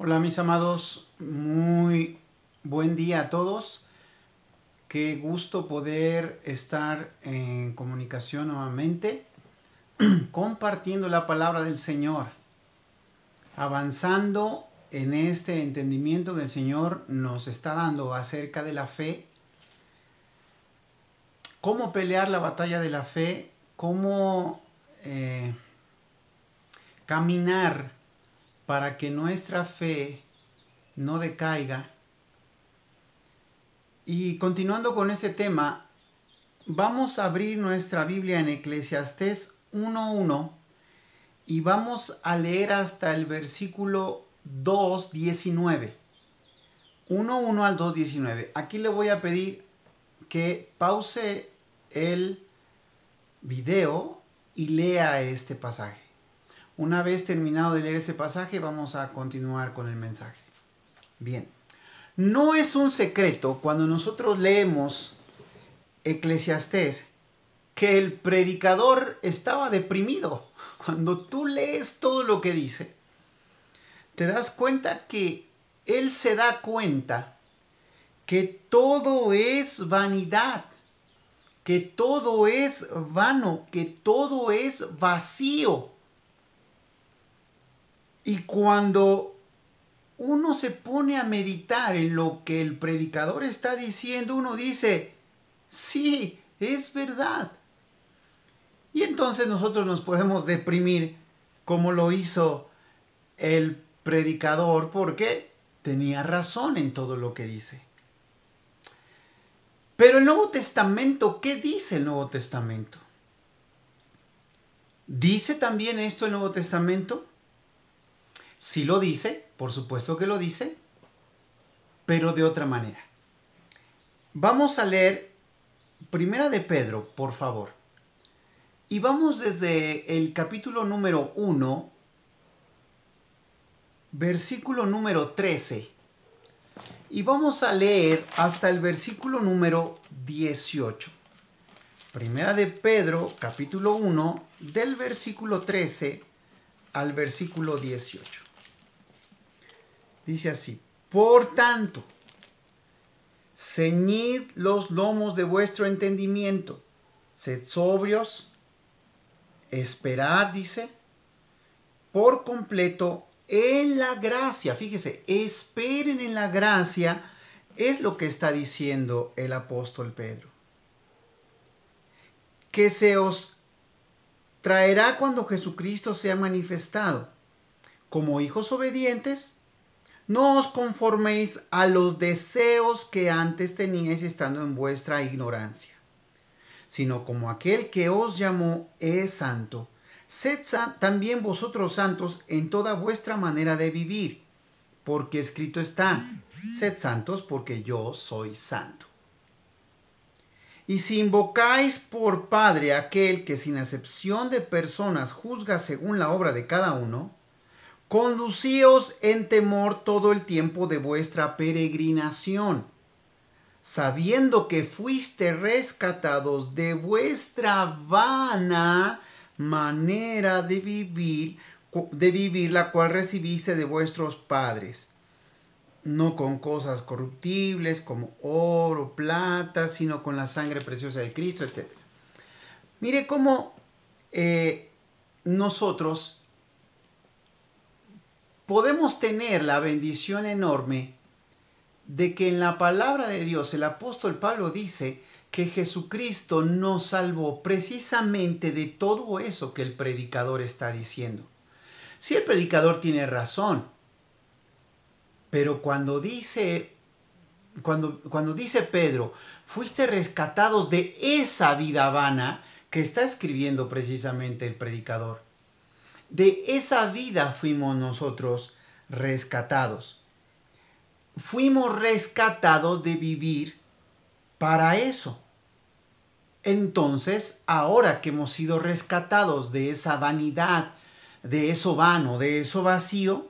Hola mis amados, muy buen día a todos. Qué gusto poder estar en comunicación nuevamente, compartiendo la palabra del Señor, avanzando en este entendimiento que el Señor nos está dando acerca de la fe, cómo pelear la batalla de la fe, cómo caminar para que nuestra fe no decaiga. Y continuando con este tema, vamos a abrir nuestra Biblia en Eclesiastés 1:1 y vamos a leer hasta el versículo 2:19. 1:1 al 2:19. Aquí le voy a pedir que pause el video y lea este pasaje. Una vez terminado de leer este pasaje, vamos a continuar con el mensaje. Bien. No es un secreto cuando nosotros leemos Eclesiastés que el predicador estaba deprimido. Cuando tú lees todo lo que dice, te das cuenta que él se da cuenta que todo es vanidad, que todo es vano, que todo es vacío. Y cuando uno se pone a meditar en lo que el predicador está diciendo, uno dice, sí, es verdad. Y entonces nosotros nos podemos deprimir como lo hizo el predicador porque tenía razón en todo lo que dice. Pero el Nuevo Testamento, ¿qué dice el Nuevo Testamento? ¿Dice también esto el Nuevo Testamento? Sí lo dice, por supuesto que lo dice, pero de otra manera. Vamos a leer Primera de Pedro, por favor. Y vamos desde el capítulo número 1, versículo número 13. Y vamos a leer hasta el versículo número 18. Primera de Pedro, capítulo 1, del versículo 13 al versículo 18. Dice así: por tanto, ceñid los lomos de vuestro entendimiento, sed sobrios, esperad, dice, por completo en la gracia. Fíjese, esperen en la gracia, es lo que está diciendo el apóstol Pedro. Que se os traerá cuando Jesucristo sea manifestado. Como hijos obedientes, no os conforméis a los deseos que antes teníais estando en vuestra ignorancia, sino como aquel que os llamó es santo, sed también vosotros santos en toda vuestra manera de vivir, porque escrito está, sed santos porque yo soy santo. Y si invocáis por Padre aquel que sin acepción de personas juzga según la obra de cada uno, conducíos en temor todo el tiempo de vuestra peregrinación, sabiendo que fuiste rescatados de vuestra vana manera de vivir, la cual recibiste de vuestros padres, no con cosas corruptibles como oro, plata, sino con la sangre preciosa de Cristo, etc. Mire cómo nosotros podemos tener la bendición enorme de que en la palabra de Dios el apóstol Pablo dice que Jesucristo nos salvó precisamente de todo eso que el predicador está diciendo. Sí, el predicador tiene razón, pero cuando dice Pedro, fuiste rescatados de esa vida vana que está escribiendo precisamente el predicador. De esa vida fuimos nosotros rescatados. Fuimos rescatados de vivir para eso. Entonces, ahora que hemos sido rescatados de esa vanidad, de eso vano, de eso vacío,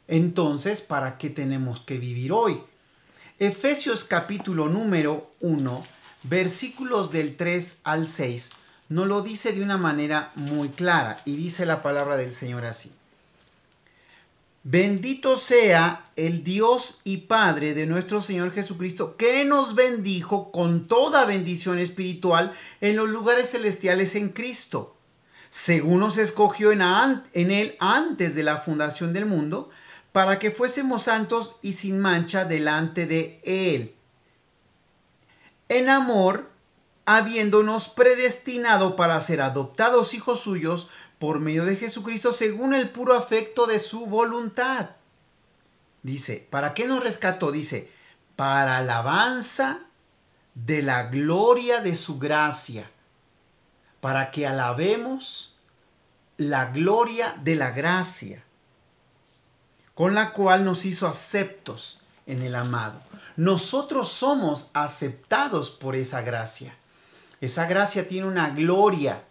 entonces, ¿para qué tenemos que vivir hoy? Efesios capítulo número 1, versículos del 3 al 6, nos lo dice de una manera muy clara y dice la palabra del Señor así. Bendito sea el Dios y Padre de nuestro Señor Jesucristo, que nos bendijo con toda bendición espiritual en los lugares celestiales en Cristo, según nos escogió en Él antes de la fundación del mundo, para que fuésemos santos y sin mancha delante de Él. En amor, habiéndonos predestinado para ser adoptados hijos suyos por medio de Jesucristo, según el puro afecto de su voluntad. Dice, ¿para qué nos rescató? Dice, para alabanza de la gloria de su gracia, para que alabemos la gloria de la gracia, con la cual nos hizo aceptos en el amado. Nosotros somos aceptados por esa gracia. Esa gracia tiene una gloria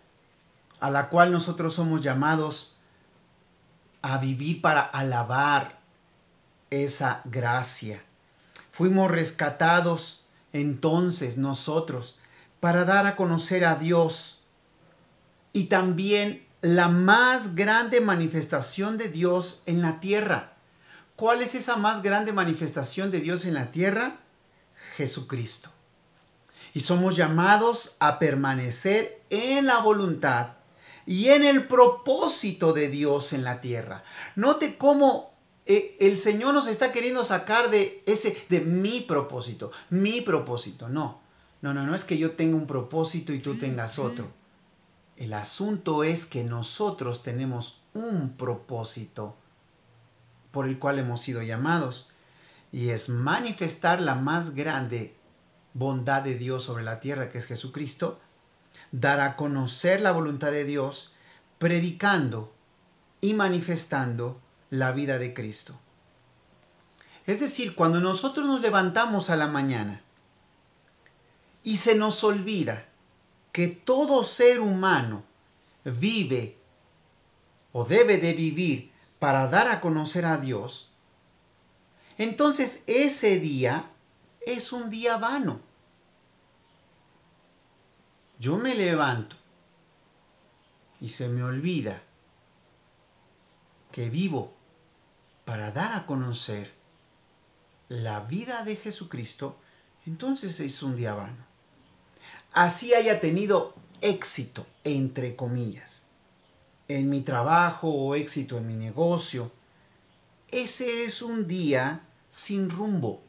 a la cual nosotros somos llamados a vivir para alabar esa gracia. Fuimos rescatados entonces nosotros para dar a conocer a Dios y también la más grande manifestación de Dios en la tierra. ¿Cuál es esa más grande manifestación de Dios en la tierra? Jesucristo. Y somos llamados a permanecer en la voluntad y en el propósito de Dios en la tierra. Note cómo el Señor nos está queriendo sacar de mi propósito. No es que yo tenga un propósito y tú tengas otro. El asunto es que nosotros tenemos un propósito por el cual hemos sido llamados, y es manifestar la más grande bondad de Dios sobre la tierra, que es Jesucristo, dar a conocer la voluntad de Dios, predicando y manifestando la vida de Cristo. Es decir, cuando nosotros nos levantamos a la mañana y se nos olvida que todo ser humano vive o debe de vivir para dar a conocer a Dios, entonces ese día es un día vano. Yo me levanto y se me olvida que vivo para dar a conocer la vida de Jesucristo, entonces es un día vano. Así haya tenido éxito, entre comillas, en mi trabajo o éxito en mi negocio, ese es un día sin rumbo.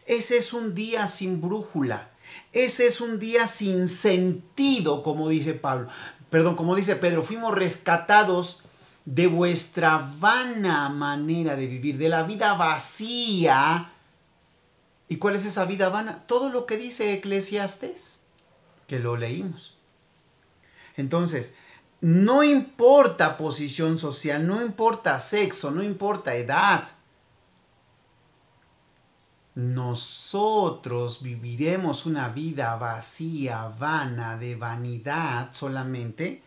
Ese es un día sin brújula. Ese es un día sin sentido, como dice Pedro. Fuimos rescatados de vuestra vana manera de vivir, de la vida vacía. ¿Y cuál es esa vida vana? Todo lo que dice Eclesiastés, que lo leímos. Entonces, no importa posición social, no importa sexo, no importa edad. Nosotros viviremos una vida vacía, vana, de vanidad solamente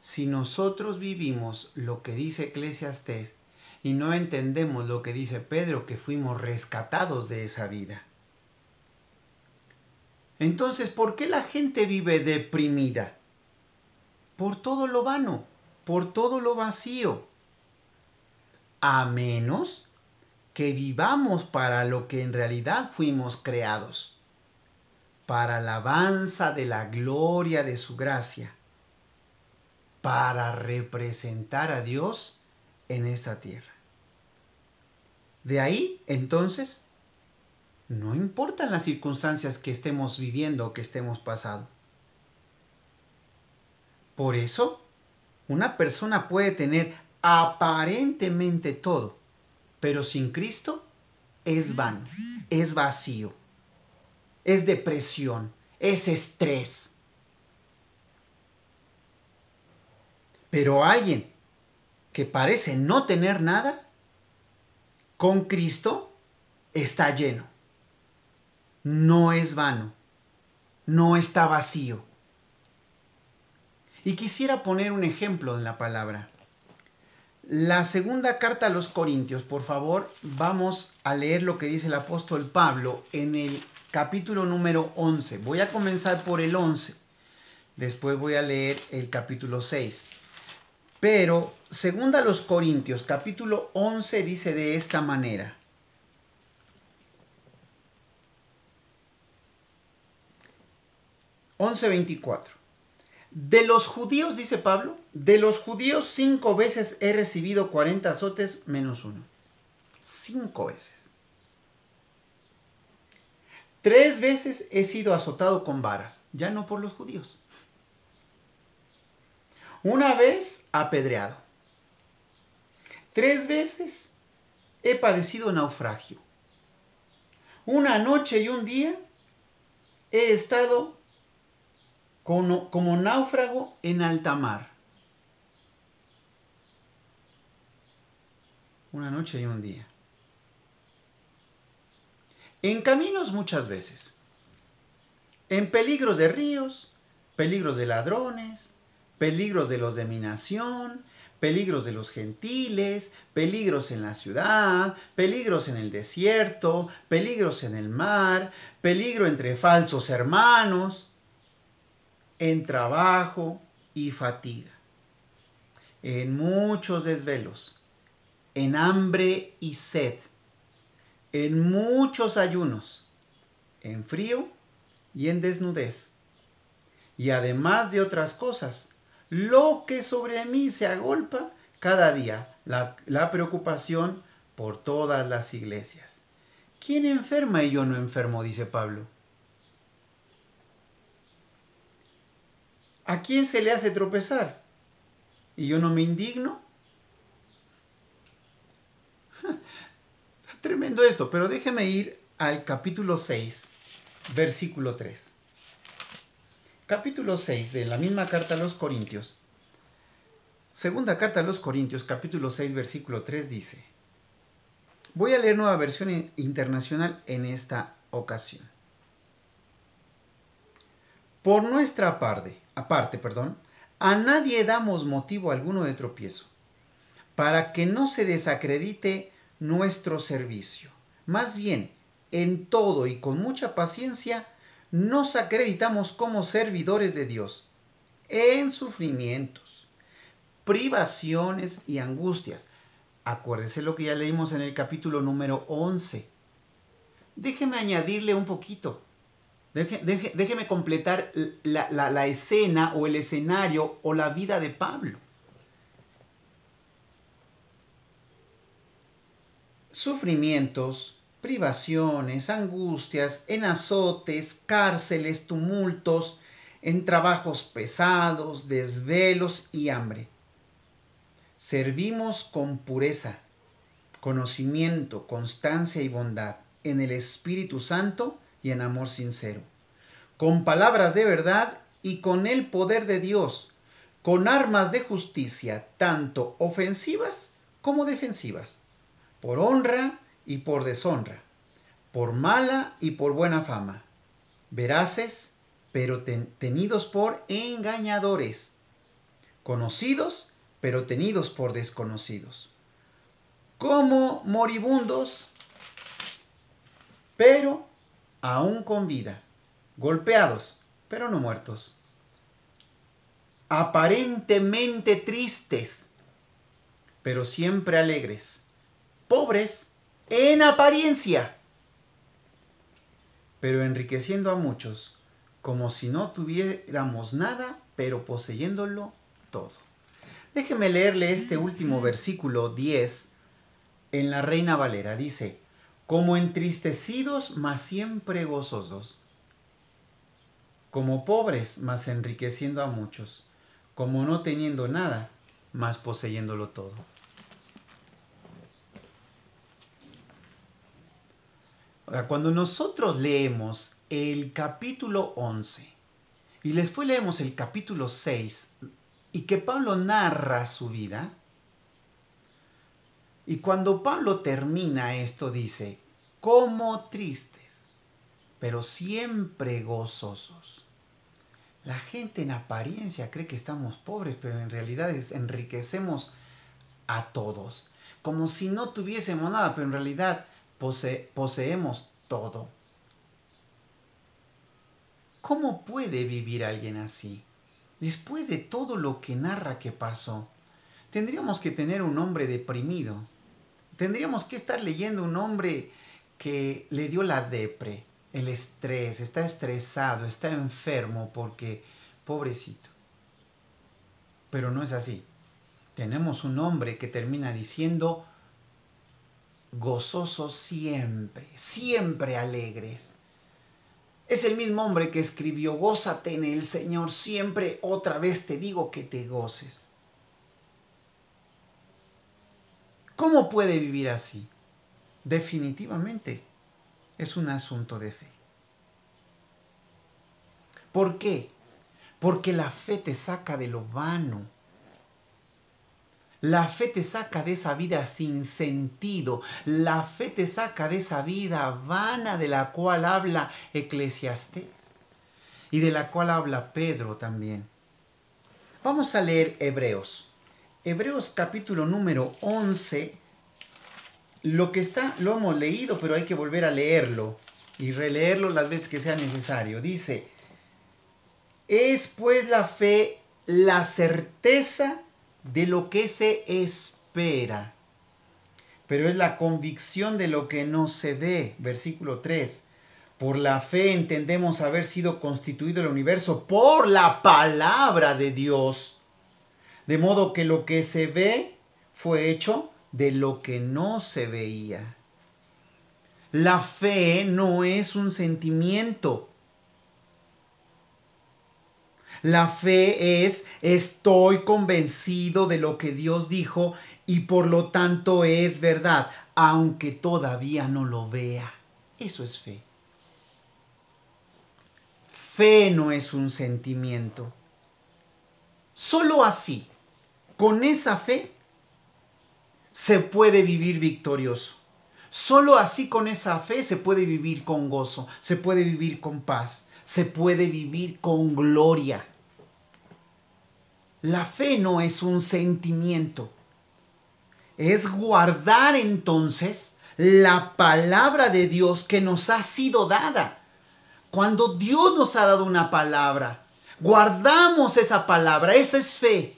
si nosotros vivimos lo que dice Eclesiastés y no entendemos lo que dice Pedro, que fuimos rescatados de esa vida. Entonces, ¿por qué la gente vive deprimida? Por todo lo vano, por todo lo vacío. A menos que vivamos para lo que en realidad fuimos creados, para alabanza de la gloria de su gracia, para representar a Dios en esta tierra. De ahí, entonces, no importan las circunstancias que estemos viviendo o que estemos pasando. Por eso, una persona puede tener aparentemente todo, pero sin Cristo es vano, es vacío, es depresión, es estrés. Pero alguien que parece no tener nada, con Cristo está lleno. No es vano, no está vacío. Y quisiera poner un ejemplo en la palabra. La segunda carta a los Corintios, por favor, vamos a leer lo que dice el apóstol Pablo en el capítulo número 11. Voy a comenzar por el 11, después voy a leer el capítulo 6. Pero Segunda a los Corintios, capítulo 11, dice de esta manera. (11:24) De los judíos, dice Pablo, de los judíos 5 veces he recibido 40 azotes menos uno. 5 veces. 3 veces he sido azotado con varas, ya no por los judíos. Una vez apedreado. 3 veces he padecido naufragio. Una noche y un día he estado como náufrago en alta mar. Una noche y un día. En caminos muchas veces. En peligros de ríos, peligros de ladrones, peligros de los de mi nación, peligros de los gentiles, peligros en la ciudad, peligros en el desierto, peligros en el mar, peligro entre falsos hermanos, en trabajo y fatiga, en muchos desvelos, en hambre y sed, en muchos ayunos, en frío y en desnudez, y además de otras cosas, lo que sobre mí se agolpa cada día, la preocupación por todas las iglesias. ¿Quién enferma y yo no enfermo?, dice Pablo. ¿A quién se le hace tropezar y yo no me indigno? Tremendo esto, pero déjeme ir al capítulo 6, versículo 3. Capítulo 6 de la misma carta a los Corintios. Segunda carta a los Corintios, capítulo 6, versículo 3 dice. Voy a leer Nueva Versión Internacional en esta ocasión. Por nuestra aparte, a nadie damos motivo alguno de tropiezo, para que no se desacredite nuestro servicio. Más bien, en todo y con mucha paciencia, nos acreditamos como servidores de Dios, en sufrimientos, privaciones y angustias. Acuérdese lo que ya leímos en el capítulo número 11. Déjeme añadirle un poquito. Déjeme completar la escena o el escenario o la vida de Pablo. Sufrimientos, privaciones, angustias, en azotes, cárceles, tumultos, en trabajos pesados, desvelos y hambre. Servimos con pureza, conocimiento, constancia y bondad, en el Espíritu Santo y en amor sincero, con palabras de verdad y con el poder de Dios, con armas de justicia, tanto ofensivas como defensivas, por honra y por deshonra, por mala y por buena fama, veraces, pero tenidos por engañadores, conocidos, pero tenidos por desconocidos, como moribundos, pero aún con vida, golpeados, pero no muertos, aparentemente tristes, pero siempre alegres, pobres en apariencia, pero enriqueciendo a muchos, como si no tuviéramos nada, pero poseyéndolo todo. Déjeme leerle este último versículo 10 en la Reina Valera. Dice, como entristecidos, mas siempre gozosos, como pobres, mas enriqueciendo a muchos, como no teniendo nada, mas poseyéndolo todo. Ahora, cuando nosotros leemos el capítulo 11 y después leemos el capítulo 6 y que Pablo narra su vida, y cuando Pablo termina esto dice, como tristes, pero siempre gozosos. La gente en apariencia cree que estamos pobres, pero en realidad enriquecemos a todos, como si no tuviésemos nada, pero en realidad poseemos todo. ¿Cómo puede vivir alguien así? Después de todo lo que narra que pasó, tendríamos que tener un hombre deprimido. Tendríamos que estar leyendo un hombre que le dio la depre, el estrés, está estresado, está enfermo porque, pobrecito. Pero no es así. Tenemos un hombre que termina diciendo, gozosos siempre, siempre alegres. Es el mismo hombre que escribió, gózate en el Señor siempre, otra vez te digo que te goces. ¿Cómo puede vivir así? Definitivamente es un asunto de fe. ¿Por qué? Porque la fe te saca de lo vano. La fe te saca de esa vida sin sentido. La fe te saca de esa vida vana de la cual habla Eclesiastés y de la cual habla Pedro también. Vamos a leer Hebreos. Hebreos capítulo número 11. Lo que está, lo hemos leído, pero hay que volver a leerlo y releerlo las veces que sea necesario. Dice, es pues la fe la certeza de lo que se espera, pero es la convicción de lo que no se ve. Versículo 3. Por la fe entendemos haber sido constituido el universo por la palabra de Dios, de modo que lo que se ve fue hecho de lo que no se veía. La fe no es un sentimiento. La fe es, estoy convencido de lo que Dios dijo y por lo tanto es verdad, aunque todavía no lo vea. Eso es fe. Fe no es un sentimiento. Solo así, con esa fe, se puede vivir victorioso. Solo así, con esa fe, se puede vivir con gozo, se puede vivir con paz, se puede vivir con gloria. La fe no es un sentimiento. Es guardar entonces la palabra de Dios que nos ha sido dada. Cuando Dios nos ha dado una palabra, guardamos esa palabra, esa es fe.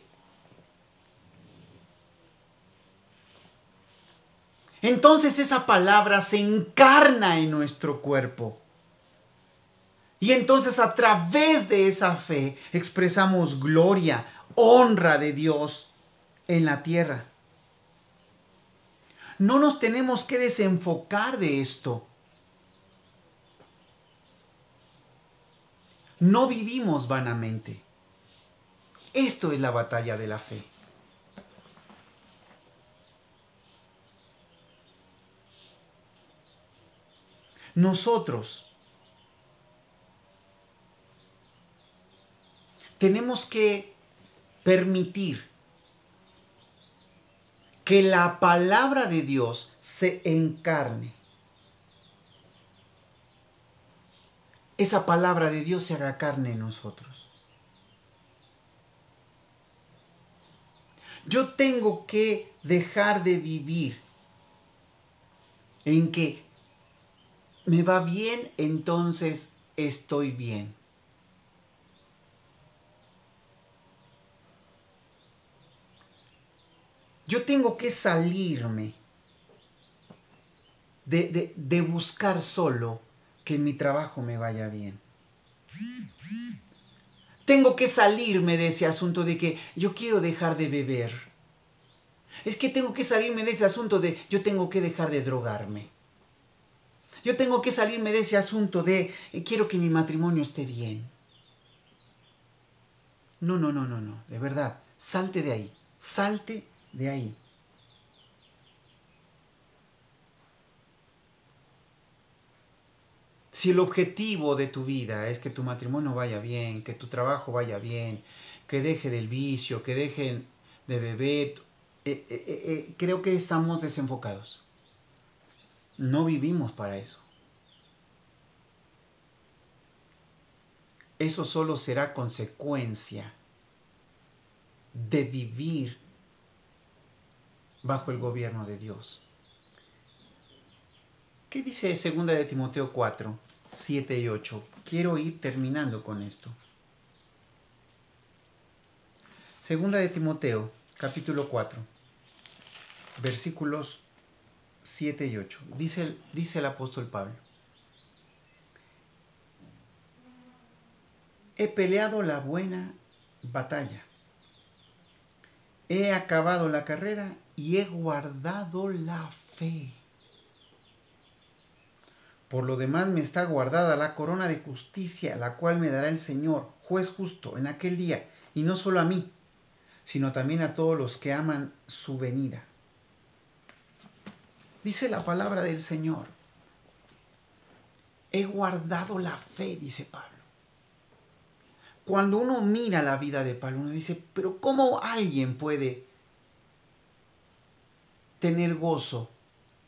Entonces esa palabra se encarna en nuestro cuerpo. Y entonces a través de esa fe expresamos gloria, honra de Dios en la tierra. No nos tenemos que desenfocar de esto. No vivimos vanamente. Esto es la batalla de la fe. Nosotros tenemos que permitir que la palabra de Dios se encarne. Esa palabra de Dios se haga carne en nosotros. Yo tengo que dejar de vivir en que me va bien, entonces estoy bien. Yo tengo que salirme de buscar solo que en mi trabajo me vaya bien. Tengo que salirme de ese asunto de que yo quiero dejar de beber. Es que tengo que salirme de ese asunto de yo tengo que dejar de drogarme. Yo tengo que salirme de ese asunto de quiero que mi matrimonio esté bien. No, de verdad, salte de ahí, salte de ahí. Si el objetivo de tu vida es que tu matrimonio vaya bien, que tu trabajo vaya bien, que deje del vicio, que dejen de beber, creo que estamos desenfocados. No vivimos para eso. Eso solo será consecuencia de vivir bajo el gobierno de Dios. ¿Qué dice 2 de Timoteo 4, 7 y 8? Quiero ir terminando con esto. 2 de Timoteo, capítulo 4, versículos 7 y 8. Dice el apóstol Pablo: he peleado la buena batalla, he acabado la carrera y he guardado la fe. Por lo demás me está guardada la corona de justicia, la cual me dará el Señor, juez justo, en aquel día, y no solo a mí, sino también a todos los que aman su venida. Dice la palabra del Señor: he guardado la fe, dice Pablo. Cuando uno mira la vida de Pablo, uno dice, pero ¿cómo alguien puede tener gozo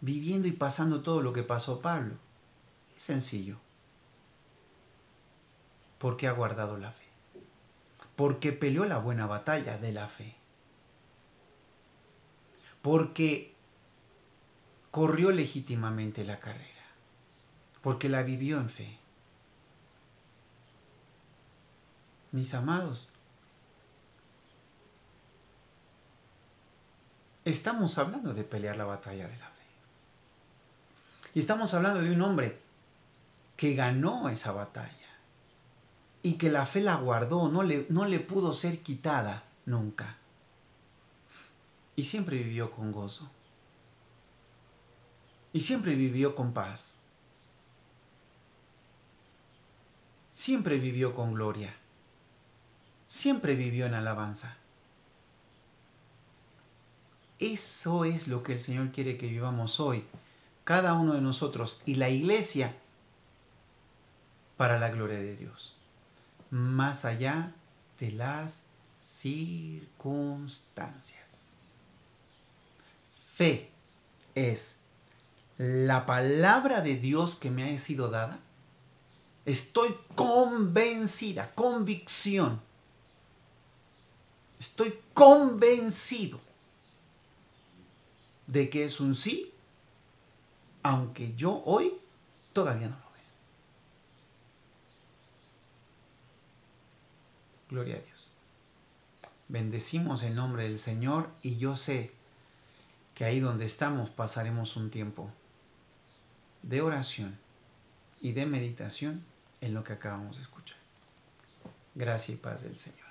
viviendo y pasando todo lo que pasó Pablo? Es sencillo. Porque ha guardado la fe. Porque peleó la buena batalla de la fe. Porque corrió legítimamente la carrera. Porque la vivió en fe. Mis amados, estamos hablando de pelear la batalla de la fe. Y estamos hablando de un hombre que ganó esa batalla. Y que la fe la guardó, no le pudo ser quitada nunca. Y siempre vivió con gozo. Y siempre vivió con paz. Siempre vivió con gloria. Siempre vivió en alabanza. Eso es lo que el Señor quiere que vivamos hoy, cada uno de nosotros y la iglesia, para la gloria de Dios, más allá de las circunstancias. Fe es la palabra de Dios que me ha sido dada. Estoy convencida, convicción. Estoy convencido de que es un sí, aunque yo hoy todavía no lo veo. Gloria a Dios. Bendecimos el nombre del Señor y yo sé que ahí donde estamos pasaremos un tiempo de oración y de meditación en lo que acabamos de escuchar. Gracia y paz del Señor.